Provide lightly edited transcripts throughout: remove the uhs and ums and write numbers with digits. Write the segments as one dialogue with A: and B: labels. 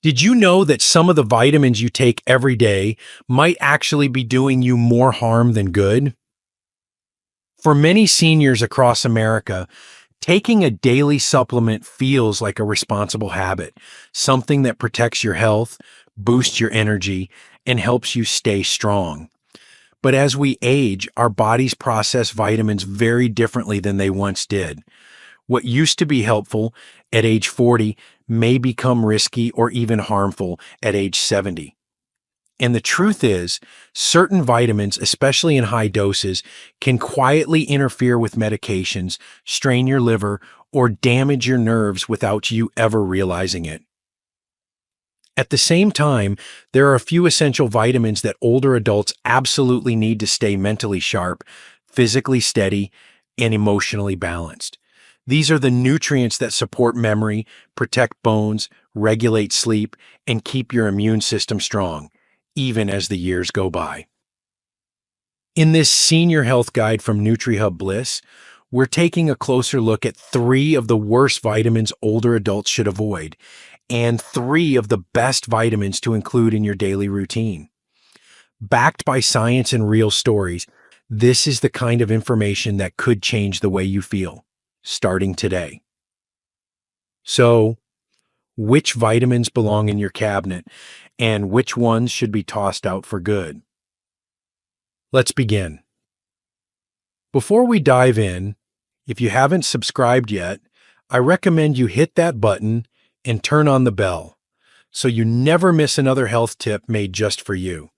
A: Did you know that some of the vitamins you take every day might actually be doing you more harm than good? For many seniors across America, taking a daily supplement feels like a responsible habit, something that protects your health, boosts your energy, and helps you stay strong. But as we age, our bodies process vitamins very differently than they once did. What used to be helpful at age 40 may become risky or even harmful at age 70. And the truth is, certain vitamins, especially in high doses, can quietly interfere with medications, strain your liver, or damage your nerves without you ever realizing it. At the same time, there are a few essential vitamins that older adults absolutely need to stay mentally sharp, physically steady, and emotionally balanced. These are the nutrients that support memory, protect bones, regulate sleep, and keep your immune system strong, even as the years go by. In this senior health guide from NutriHub Bliss, we're taking a closer look at 3 of the worst vitamins older adults should avoid, and 3 of the best vitamins to include in your daily routine. Backed by science and real stories, this is the kind of information that could change the way you feel, starting today. So, which vitamins belong in your cabinet, and which ones should be tossed out for good? Let's begin. Before we dive in, if you haven't subscribed yet, I recommend you hit that button and turn on the bell so you never miss another health tip made just for you.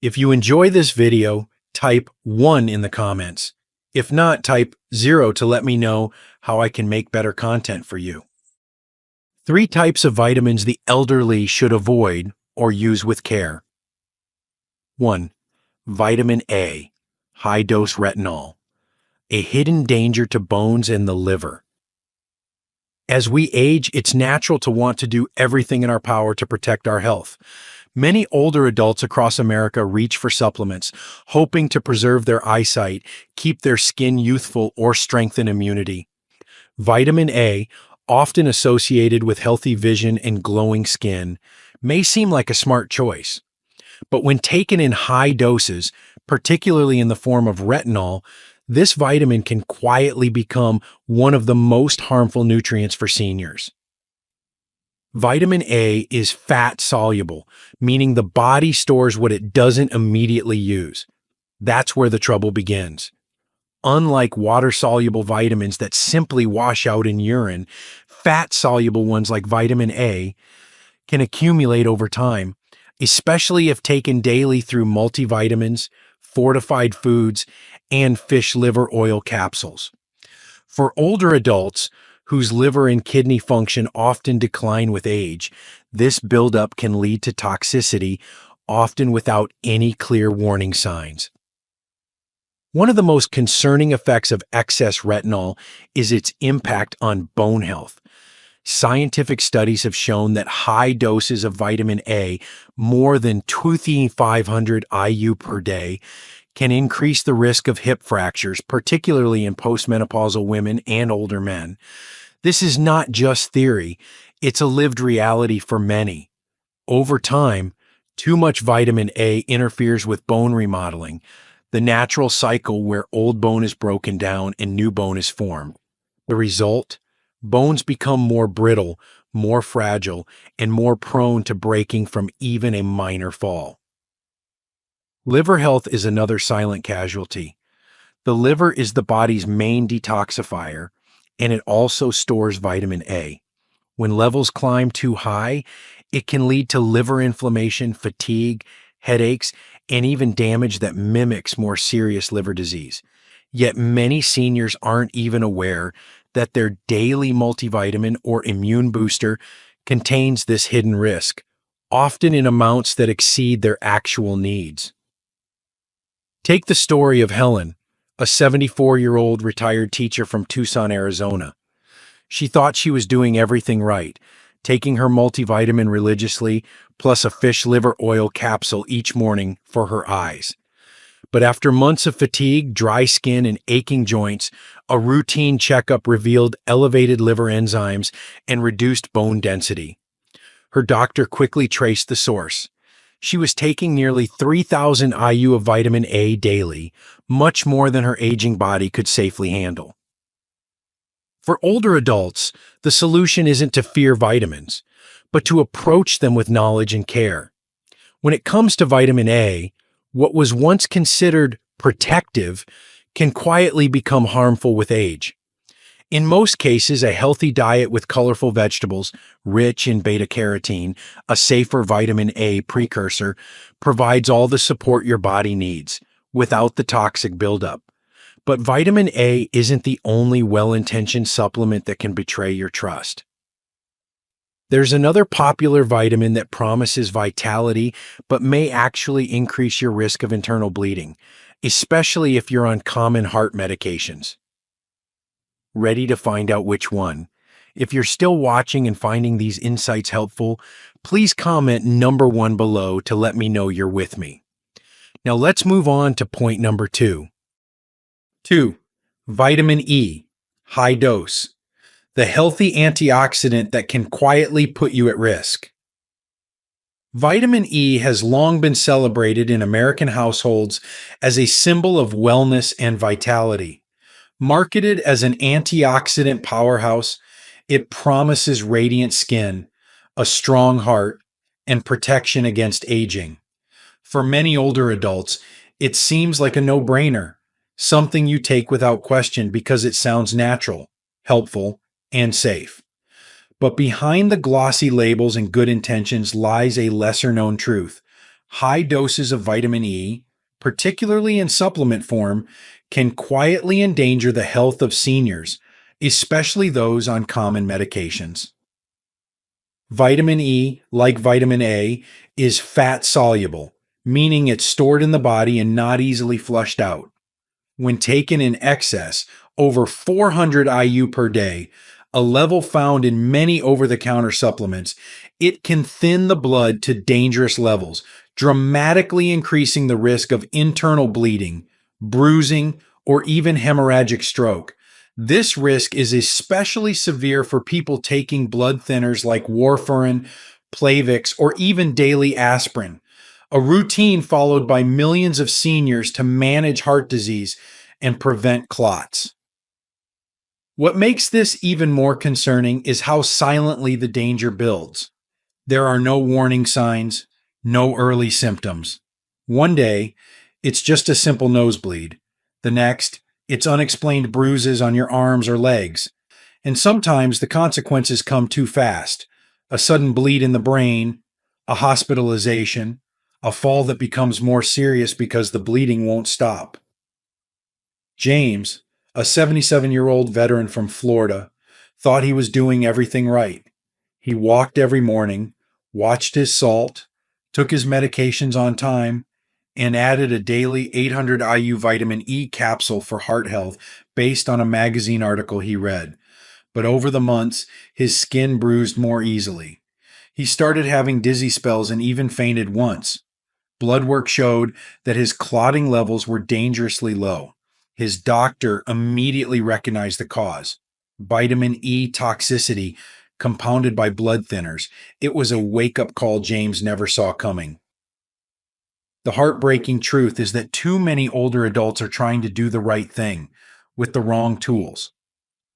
A: If you enjoy this video, type 1 in the comments. If not, type 0 to let me know how I can make better content for you. 3 types of vitamins the elderly should avoid or use with care. 1. Vitamin A, high-dose retinol, a hidden danger to bones and the liver. As we age, it's natural to want to do everything in our power to protect our health. Many older adults across America reach for supplements, hoping to preserve their eyesight, keep their skin youthful, or strengthen immunity. Vitamin A, often associated with healthy vision and glowing skin, may seem like a smart choice. But when taken in high doses, particularly in the form of retinol, this vitamin can quietly become one of the most harmful nutrients for seniors. Vitamin A is fat soluble, meaning the body stores what it doesn't immediately use. That's where the trouble begins. Unlike water-soluble vitamins that simply wash out in urine, fat-soluble ones like vitamin A can accumulate over time, especially if taken daily through multivitamins, fortified foods, and fish liver oil capsules. For older adults whose liver and kidney function often decline with age, this buildup can lead to toxicity, often without any clear warning signs. One of the most concerning effects of excess retinol is its impact on bone health. Scientific studies have shown that high doses of vitamin A, more than 2,500 IU per day, can increase the risk of hip fractures, particularly in postmenopausal women and older men. This is not just theory, it's a lived reality for many. Over time, too much vitamin A interferes with bone remodeling, the natural cycle where old bone is broken down and new bone is formed. The result? Bones become more brittle, more fragile, and more prone to breaking from even a minor fall. Liver health is another silent casualty. The liver is the body's main detoxifier, and it also stores vitamin A. When levels climb too high, it can lead to liver inflammation, fatigue, headaches, and even damage that mimics more serious liver disease. Yet many seniors aren't even aware that their daily multivitamin or immune booster contains this hidden risk, often in amounts that exceed their actual needs. Take the story of Helen, a 74-year-old retired teacher from Tucson, Arizona. She thought she was doing everything right, taking her multivitamin religiously, plus a fish liver oil capsule each morning for her eyes. But after months of fatigue, dry skin, and aching joints, a routine checkup revealed elevated liver enzymes and reduced bone density. Her doctor quickly traced the source. She was taking nearly 3,000 IU of vitamin A daily, much more than her aging body could safely handle. For older adults, the solution isn't to fear vitamins, but to approach them with knowledge and care. When it comes to vitamin A, what was once considered protective can quietly become harmful with age. In most cases, a healthy diet with colorful vegetables, rich in beta-carotene, a safer vitamin A precursor, provides all the support your body needs, without the toxic buildup. But vitamin A isn't the only well-intentioned supplement that can betray your trust. There's another popular vitamin that promises vitality, but may actually increase your risk of internal bleeding, especially if you're on common heart medications. Ready to find out which one? If you're still watching and finding these insights helpful, please comment number 1 below to let me know you're with me. Now let's move on to point number 2. 2. Vitamin E, high dose. The healthy antioxidant that can quietly put you at risk. Vitamin E has long been celebrated in American households as a symbol of wellness and vitality. Marketed as an antioxidant powerhouse, it promises radiant skin, a strong heart, and protection against aging. For many older adults, it seems like a no-brainer, something you take without question because it sounds natural, helpful, and safe. But behind the glossy labels and good intentions lies a lesser-known truth. High doses of vitamin E, particularly in supplement form, can quietly endanger the health of seniors, especially those on common medications. Vitamin E, like vitamin A, is fat-soluble, meaning it's stored in the body and not easily flushed out. When taken in excess, over 400 IU per day, a level found in many over-the-counter supplements, it can thin the blood to dangerous levels, dramatically increasing the risk of internal bleeding, bruising, or even hemorrhagic stroke. This risk is especially severe for people taking blood thinners like warfarin, Plavix, or even daily aspirin, a routine followed by millions of seniors to manage heart disease and prevent clots. What makes this even more concerning is how silently the danger builds. There are no warning signs, no early symptoms. One day, it's just a simple nosebleed. The next, it's unexplained bruises on your arms or legs. And sometimes the consequences come too fast. A sudden bleed in the brain, a hospitalization, a fall that becomes more serious because the bleeding won't stop. James, a 77-year-old veteran from Florida, thought he was doing everything right. He walked every morning, watched his salt, took his medications on time, and added a daily 800 IU vitamin E capsule for heart health based on a magazine article he read. But over the months, his skin bruised more easily. He started having dizzy spells and even fainted once. Blood work showed that his clotting levels were dangerously low. His doctor immediately recognized the cause: vitamin E toxicity compounded by blood thinners. It was a wake-up call James never saw coming. The heartbreaking truth is that too many older adults are trying to do the right thing with the wrong tools.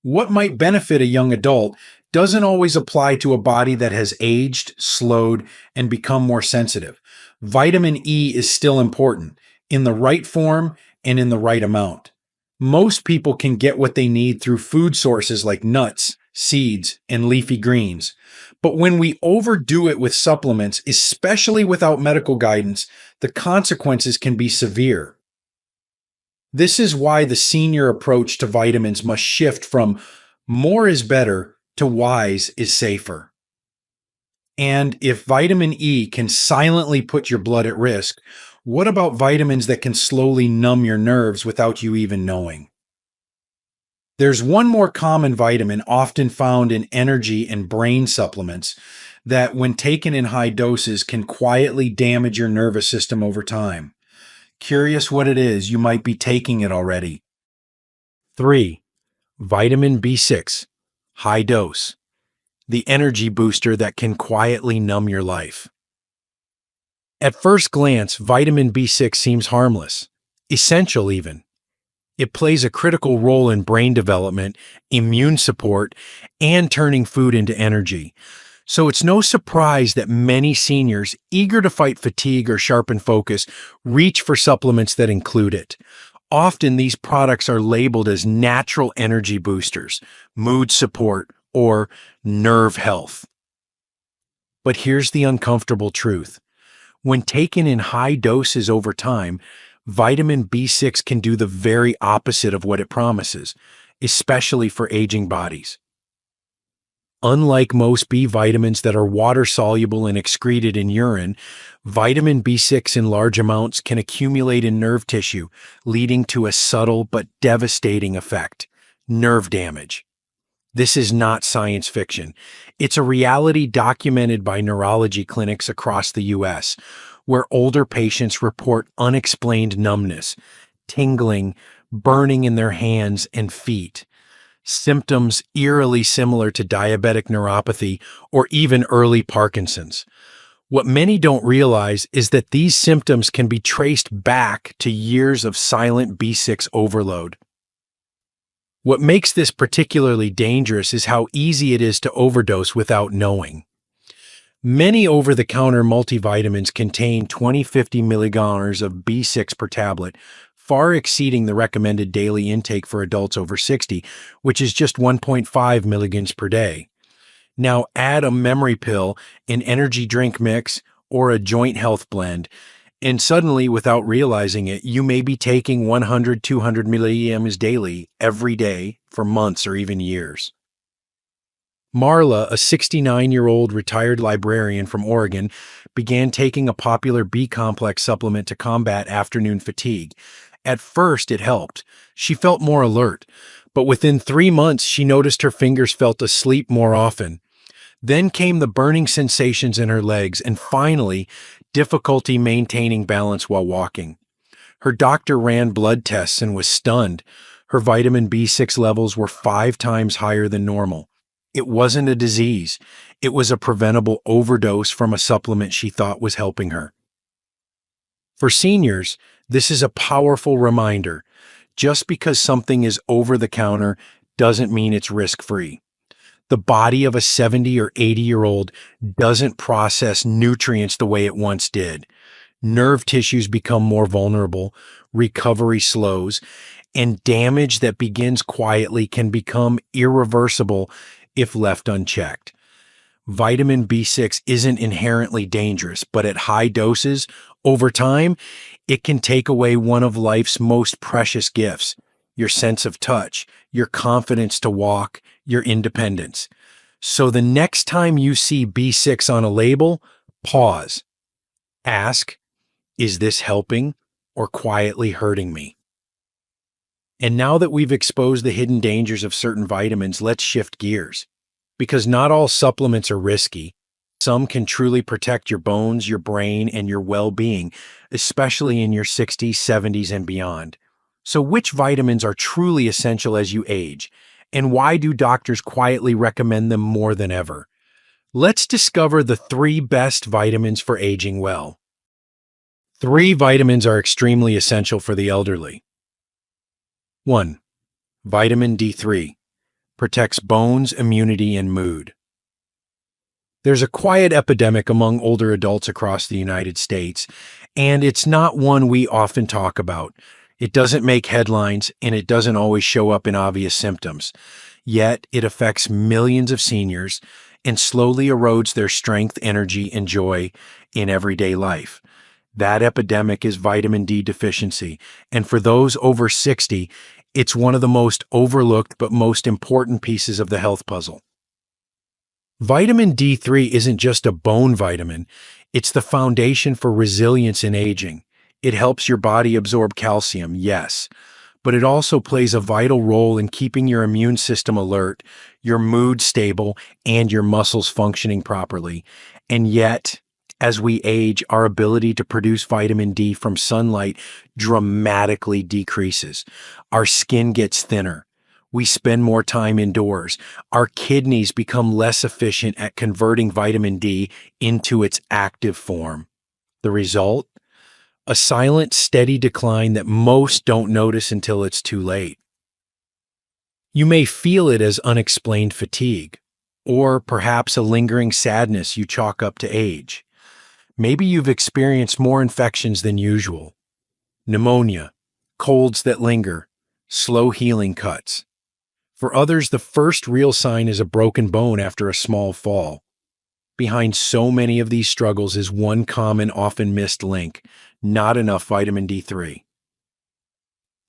A: What might benefit a young adult doesn't always apply to a body that has aged, slowed, and become more sensitive. Vitamin E is still important, in the right form and in the right amount. Most people can get what they need through food sources like nuts, seeds, and leafy greens. But when we overdo it with supplements, especially without medical guidance, the consequences can be severe. This is why the senior approach to vitamins must shift from more is better to wise is safer. And if vitamin E can silently put your blood at risk, what about vitamins that can slowly numb your nerves without you even knowing? There's one more common vitamin often found in energy and brain supplements that, when taken in high doses, can quietly damage your nervous system over time. Curious what it is? You might be taking it already. 3. Vitamin B6, high dose. the energy booster that can quietly numb your life. At first glance, vitamin B6 seems harmless, essential even. It plays a critical role in brain development, immune support, and turning food into energy. So it's no surprise that many seniors, eager to fight fatigue or sharpen focus, reach for supplements that include it. Often these products are labeled as natural energy boosters, mood support, or nerve health. But here's the uncomfortable truth. When taken in high doses over time, vitamin B6 can do the very opposite of what it promises, especially for aging bodies. Unlike most B vitamins that are water-soluble and excreted in urine, vitamin B6 in large amounts can accumulate in nerve tissue, leading to a subtle but devastating effect: nerve damage. This is not science fiction. It's a reality documented by neurology clinics across the U.S., where older patients report unexplained numbness, tingling, burning in their hands and feet, symptoms eerily similar to diabetic neuropathy or even early Parkinson's. What many don't realize is that these symptoms can be traced back to years of silent B6 overload. What makes this particularly dangerous is how easy it is to overdose without knowing. Many over-the-counter multivitamins contain 20-50 milligrams of B6 per tablet, far exceeding the recommended daily intake for adults over 60, which is just 1.5 milligrams per day. Now add a memory pill, an energy drink mix, or a joint health blend, and suddenly, without realizing it, you may be taking 100-200 milligrams daily every day for months or even years. Marla, a 69-year-old retired librarian from Oregon, began taking a popular B-complex supplement to combat afternoon fatigue. At first, it helped. She felt more alert, but within 3 months, she noticed her fingers felt asleep more often. Then came the burning sensations in her legs, and finally, difficulty maintaining balance while walking. Her doctor ran blood tests and was stunned. Her vitamin B6 levels were 5 times higher than normal. It wasn't a disease. It was a preventable overdose from a supplement she thought was helping her. For seniors, this is a powerful reminder. Just because something is over the counter doesn't mean it's risk-free. The body of a 70 or 80-year-old doesn't process nutrients the way it once did. Nerve tissues become more vulnerable, recovery slows, and damage that begins quietly can become irreversible if left unchecked. Vitamin B6 isn't inherently dangerous, but at high doses, over time, it can take away one of life's most precious gifts: your sense of touch, your confidence to walk, your independence. So the next time you see B6 on a label, pause. Ask, is this helping or quietly hurting me? And now that we've exposed the hidden dangers of certain vitamins, let's shift gears. Because not all supplements are risky. Some can truly protect your bones, your brain, and your well-being, especially in your 60s, 70s, and beyond. So which vitamins are truly essential as you age? And why do doctors quietly recommend them more than ever? Let's discover the 3 best vitamins for aging well. 3 vitamins are extremely essential for the elderly. 1. Vitamin D3. Protects bones, immunity, and mood. There's a quiet epidemic among older adults across the United States, and it's not one we often talk about. It doesn't make headlines, and it doesn't always show up in obvious symptoms. Yet, it affects millions of seniors and slowly erodes their strength, energy, and joy in everyday life. That epidemic is vitamin D deficiency, and for those over 60, it's one of the most overlooked but most important pieces of the health puzzle. Vitamin D3 isn't just a bone vitamin, it's the foundation for resilience in aging. It helps your body absorb calcium, yes, but it also plays a vital role in keeping your immune system alert, your mood stable, and your muscles functioning properly. And yet, as we age, our ability to produce vitamin D from sunlight dramatically decreases. Our skin gets thinner. We spend more time indoors. Our kidneys become less efficient at converting vitamin D into its active form. The result? A silent, steady decline that most don't notice until it's too late. You may feel it as unexplained fatigue, or perhaps a lingering sadness you chalk up to age. Maybe you've experienced more infections than usual. Pneumonia, colds that linger, slow healing cuts. For others, the first real sign is a broken bone after a small fall. Behind so many of these struggles is one common, often missed link: not enough vitamin D3.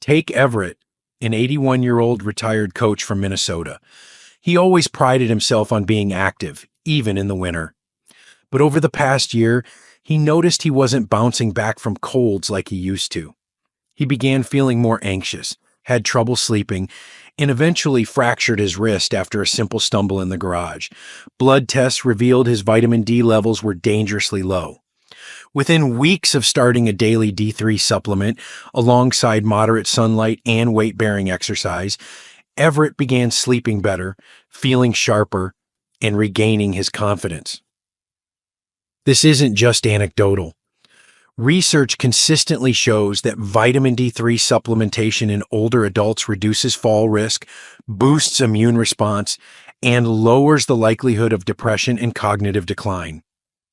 A: Take Everett, an 81-year-old retired coach from Minnesota. He always prided himself on being active, even in the winter. But over the past year, he noticed he wasn't bouncing back from colds like he used to. He began feeling more anxious, had trouble sleeping, and eventually fractured his wrist after a simple stumble in the garage. Blood tests revealed his vitamin D levels were dangerously low. Within weeks of starting a daily D3 supplement, alongside moderate sunlight and weight-bearing exercise, Everett began sleeping better, feeling sharper, and regaining his confidence. This isn't just anecdotal. Research consistently shows that vitamin D3 supplementation in older adults reduces fall risk, boosts immune response, and lowers the likelihood of depression and cognitive decline.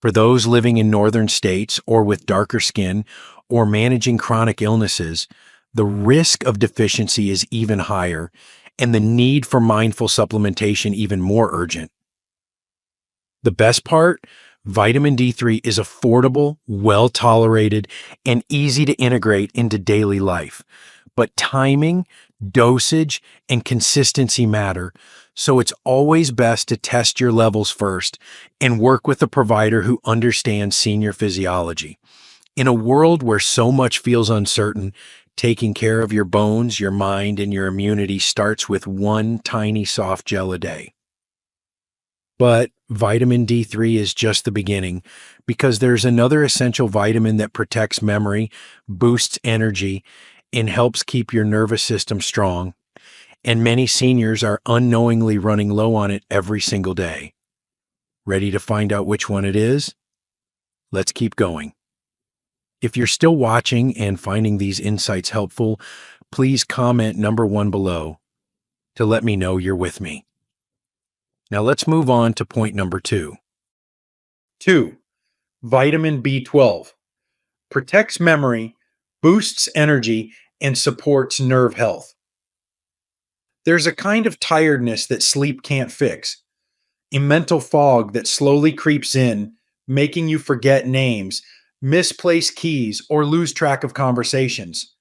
A: For those living in northern states or with darker skin or managing chronic illnesses, the risk of deficiency is even higher and the need for mindful supplementation even more urgent. The best part? Vitamin D3 is affordable, well-tolerated, and easy to integrate into daily life. But timing, dosage, and consistency matter, so it's always best to test your levels first and work with a provider who understands senior physiology. In a world where so much feels uncertain, taking care of your bones, your mind, and your immunity starts with one tiny soft gel a day. But vitamin D3 is just the beginning, because there's another essential vitamin that protects memory, boosts energy, and helps keep your nervous system strong. And many seniors are unknowingly running low on it every single day. Ready to find out which one it is? Let's keep going. If you're still watching and finding these insights helpful, please comment number 1 below to let me know you're with me. Now let's move on to point number 2. 2. Vitamin B12. Protects memory, boosts energy, and supports nerve health. There's a kind of tiredness that sleep can't fix, a mental fog that slowly creeps in, making you forget names, misplace keys, or lose track of conversations.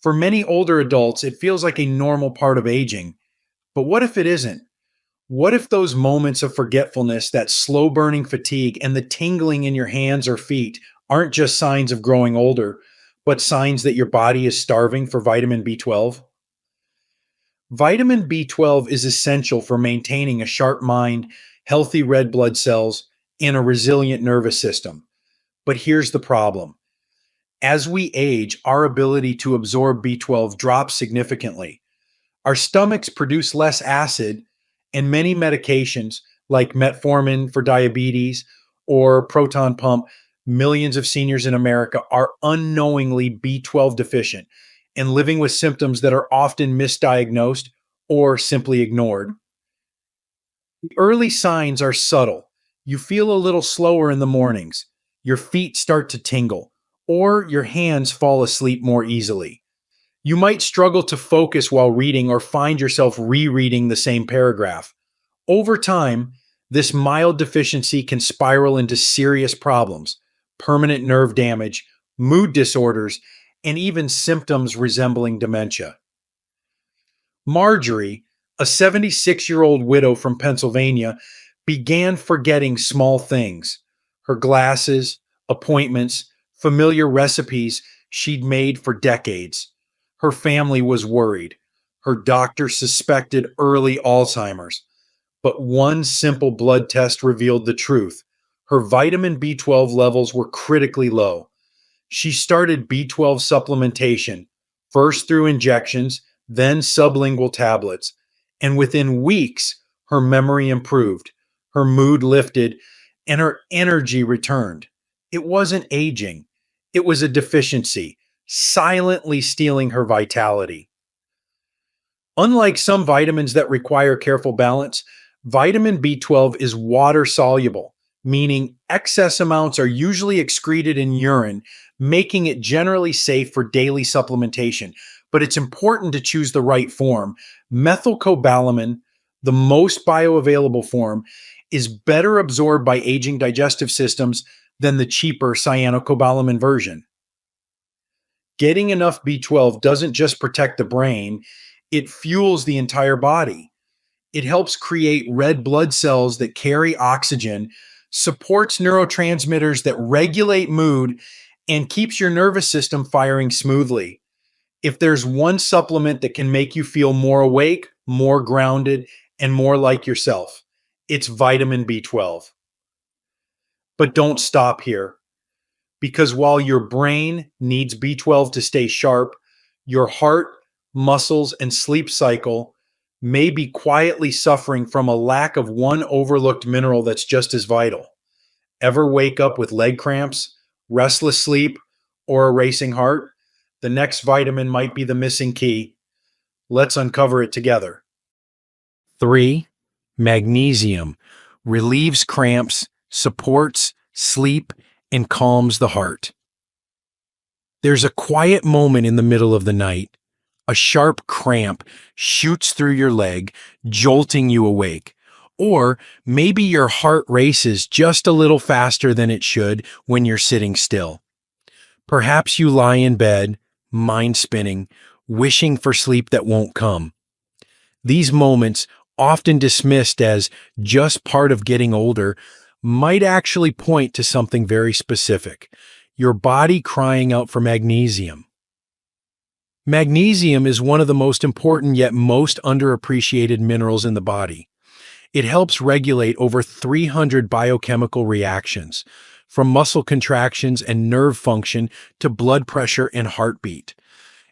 A: For many older adults, it feels like a normal part of aging. But what if it isn't? What if those moments of forgetfulness, that slow burning fatigue, and the tingling in your hands or feet aren't just signs of growing older, but signs that your body is starving for vitamin B12? Vitamin B12 is essential for maintaining a sharp mind, healthy red blood cells, and a resilient nervous system. But here's the problem. As we age, our ability to absorb B12 drops significantly. Our stomachs produce less acid, and many medications like metformin for diabetes or proton pump, millions of seniors in America are unknowingly B12 deficient and living with symptoms that are often misdiagnosed or simply ignored. The early signs are subtle. You feel a little slower in the mornings, your feet start to tingle, or your hands fall asleep more easily. You might struggle to focus while reading or find yourself rereading the same paragraph. Over time, this mild deficiency can spiral into serious problems: permanent nerve damage, mood disorders, and even symptoms resembling dementia. Marjorie, a 76-year-old widow from Pennsylvania, began forgetting small things: her glasses, appointments, familiar recipes she'd made for decades. Her family was worried. Her doctor suspected early Alzheimer's. But one simple blood test revealed the truth. Her vitamin B12 levels were critically low. She started B12 supplementation, first through injections, then sublingual tablets, And within weeks, her memory improved, her mood lifted, and her energy returned. It wasn't aging, it was a deficiency, silently stealing her vitality. Unlike some vitamins that require careful balance, vitamin B12 is water soluble, meaning excess amounts are usually excreted in urine, making it generally safe for daily supplementation. But it's important to choose the right form. Methylcobalamin, the most bioavailable form, is better absorbed by aging digestive systems than the cheaper cyanocobalamin version. Getting enough B12 doesn't just protect the brain, it fuels the entire body. It helps create red blood cells that carry oxygen, supports neurotransmitters that regulate mood, and keeps your nervous system firing smoothly. If there's one supplement that can make you feel more awake, more grounded, and more like yourself, it's vitamin B12. But don't stop here, because while your brain needs B12 to stay sharp, your heart, muscles, and sleep cycle may be quietly suffering from a lack of one overlooked mineral that's just as vital. Ever wake up with leg cramps, restless sleep, or a racing heart? The next vitamin might be the missing key. Let's uncover it together. 3. Magnesium relieves cramps, supports sleep, and calms the heart. There's a quiet moment in the middle of the night. A sharp cramp shoots through your leg, jolting you awake. Or maybe your heart races just a little faster than it should when you're sitting still. Perhaps you lie in bed, mind spinning, wishing for sleep that won't come. These moments, often dismissed as just part of getting older, might actually point to something very specific: your body crying out for magnesium. Magnesium is one of the most important yet most underappreciated minerals in the body. It helps regulate over 300 biochemical reactions, from muscle contractions and nerve function to blood pressure and heartbeat.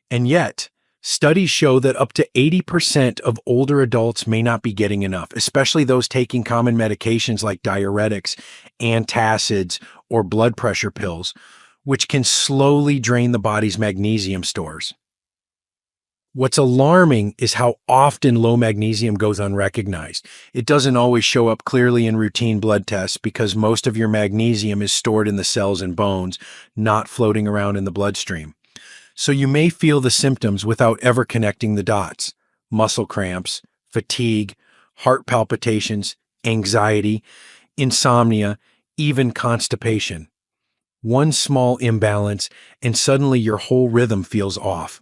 A: And yet, studies show that up to 80% of older adults may not be getting enough, especially those taking common medications like diuretics, antacids, or blood pressure pills, which can slowly drain the body's magnesium stores. What's alarming is how often low magnesium goes unrecognized. It doesn't always show up clearly in routine blood tests because most of your magnesium is stored in the cells and bones, not floating around in the bloodstream. So you may feel the symptoms without ever connecting the dots: muscle cramps, fatigue, heart palpitations, anxiety, insomnia, even constipation. One small imbalance, and suddenly your whole rhythm feels off.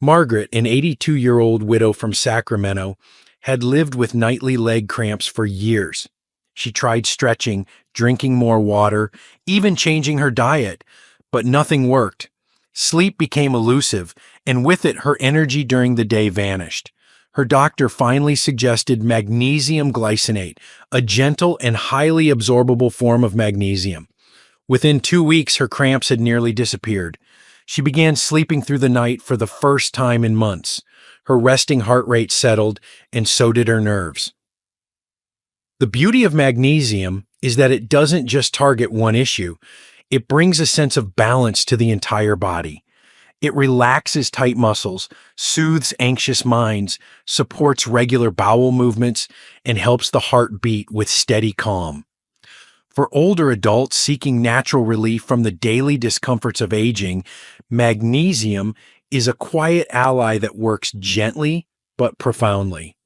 A: Margaret, an 82-year-old widow from Sacramento, had lived with nightly leg cramps for years. She tried stretching, drinking more water, even changing her diet, but nothing worked. Sleep became elusive, and with it, her energy during the day vanished. Her doctor finally suggested magnesium glycinate, a gentle and highly absorbable form of magnesium. Within 2 weeks, her cramps had nearly disappeared. She began sleeping through the night for the first time in months. Her resting heart rate settled, and so did her nerves. The beauty of magnesium is that it doesn't just target one issue. It brings a sense of balance to the entire body. It relaxes tight muscles, soothes anxious minds, supports regular bowel movements, and helps the heart beat with steady calm. For older adults seeking natural relief from the daily discomforts of aging, magnesium is a quiet ally that works gently but profoundly.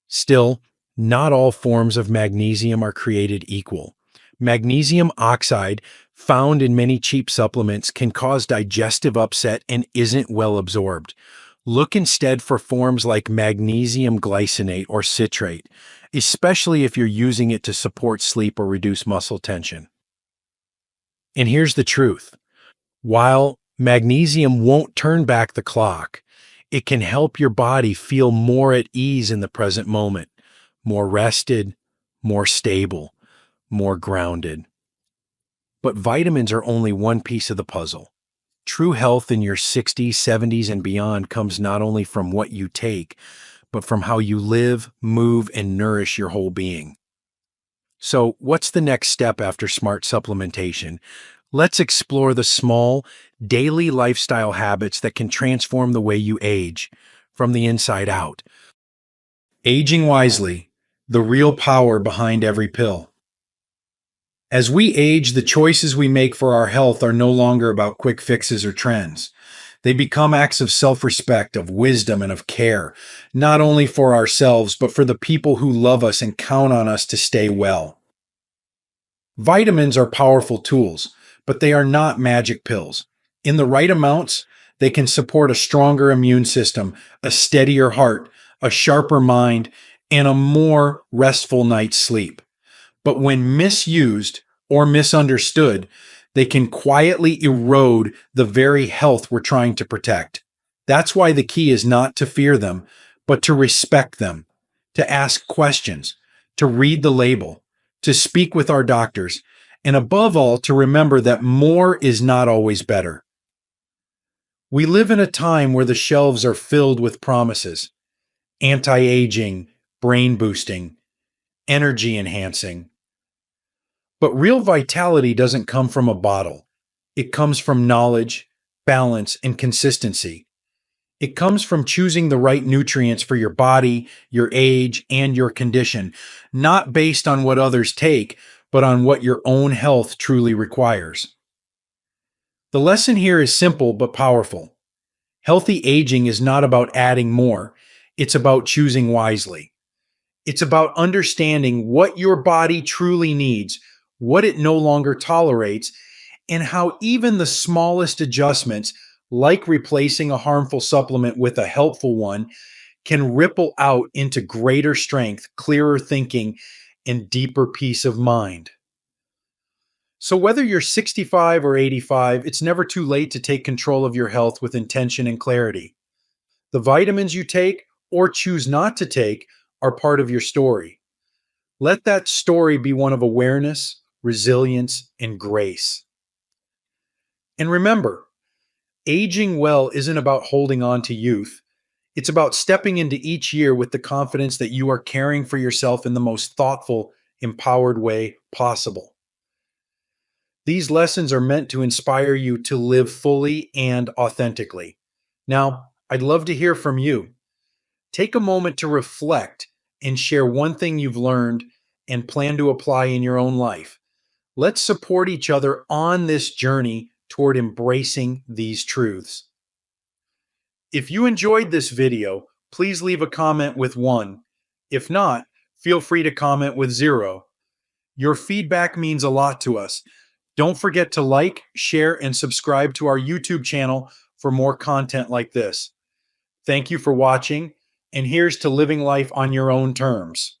A: Still, not all forms of magnesium are created equal. Magnesium oxide, found in many cheap supplements, can cause digestive upset and isn't well absorbed. Look instead for forms like magnesium glycinate or citrate, especially if you're using it to support sleep or reduce muscle tension. And here's the truth: while magnesium won't turn back the clock, it can help your body feel more at ease in the present moment, more rested, more stable, more grounded. But vitamins are only one piece of the puzzle. True health in your 60s, 70s, and beyond comes not only from what you take, but from how you live, move, and nourish your whole being. So, what's the next step after smart supplementation? Let's explore the small, daily lifestyle habits that can transform the way you age from the inside out. Aging wisely, the real power behind every pill. As we age, the choices we make for our health are no longer about quick fixes or trends. They become acts of self respect, of wisdom, and of care, not only for ourselves, but for the people who love us and count on us to stay well. Vitamins are powerful tools, but they are not magic pills. In the right amounts, they can support a stronger immune system, a steadier heart, a sharper mind, and a more restful night's sleep. But when misused or misunderstood, they can quietly erode the very health we're trying to protect. That's why the key is not to fear them, but to respect them, to ask questions, to read the label, to speak with our doctors, and above all, to remember that more is not always better. We live in a time where the shelves are filled with promises: anti-aging, brain boosting, energy enhancing. But real vitality doesn't come from a bottle. It comes from knowledge, balance, and consistency. It comes from choosing the right nutrients for your body, your age, and your condition, not based on what others take, but on what your own health truly requires. The lesson here is simple but powerful. Healthy aging is not about adding more, it's about choosing wisely. It's about understanding what your body truly needs, what it no longer tolerates, and how even the smallest adjustments, like replacing a harmful supplement with a helpful one, can ripple out into greater strength, clearer thinking, and deeper peace of mind. So, whether you're 65 or 85, it's never too late to take control of your health with intention and clarity. The vitamins you take or choose not to take are part of your story. Let that story be one of awareness, resilience, and grace. And remember, aging well isn't about holding on to youth. It's about stepping into each year with the confidence that you are caring for yourself in the most thoughtful, empowered way possible. These lessons are meant to inspire you to live fully and authentically. Now, I'd love to hear from you. Take a moment to reflect and share one thing you've learned and plan to apply in your own life. Let's support each other on this journey toward embracing these truths. If you enjoyed this video, please leave a comment with 1. If not, feel free to comment with 0. Your feedback means a lot to us. Don't forget to like, share, and subscribe to our YouTube channel for more content like this. Thank you for watching, and here's to living life on your own terms.